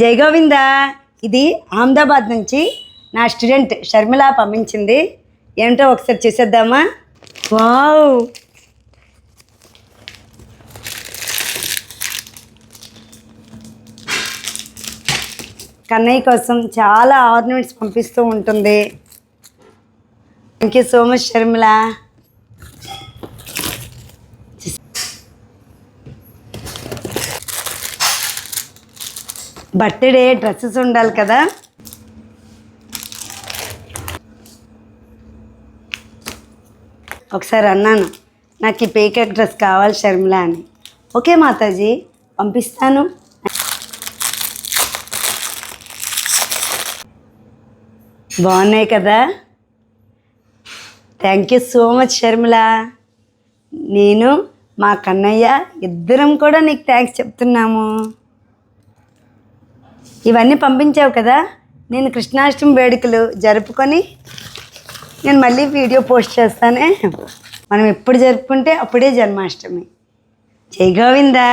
జై గోవింద. ఇది అహ్మదాబాద్ నుంచి నా స్టూడెంట్ షర్మిల పంపించింది. ఏంటో ఒకసారి చూసేద్దామా? వావ్, కన్నయ్య కోసం చాలా ఆర్నమెంట్స్ పంపిస్తూ ఉంటుంది. Thank you so much Sharmila. Birthday dresses ఉండాలి కదా. ఒకసారి అన్నాను, నాకు ఈ పేకెట్ డ్రెస్ కావాలి షర్మిల అని. ఓకే మాతాజీ, పంపిస్తాను. బాగున్నాయి కదా. Thank you so much Sharmila. నేను మా కన్నయ్య ఇద్దరం కూడా నీకు థ్యాంక్స్ చెప్తున్నాము. ఇవన్నీ పంపించావు కదా, నేను కృష్ణాష్టమి వేడుకలు జరుపుకొని నేను మళ్ళీ వీడియో పోస్ట్ చేస్తానే. మనం ఎప్పుడు జరుపుకుంటే అప్పుడే జన్మాష్టమి. జై గోవిందా.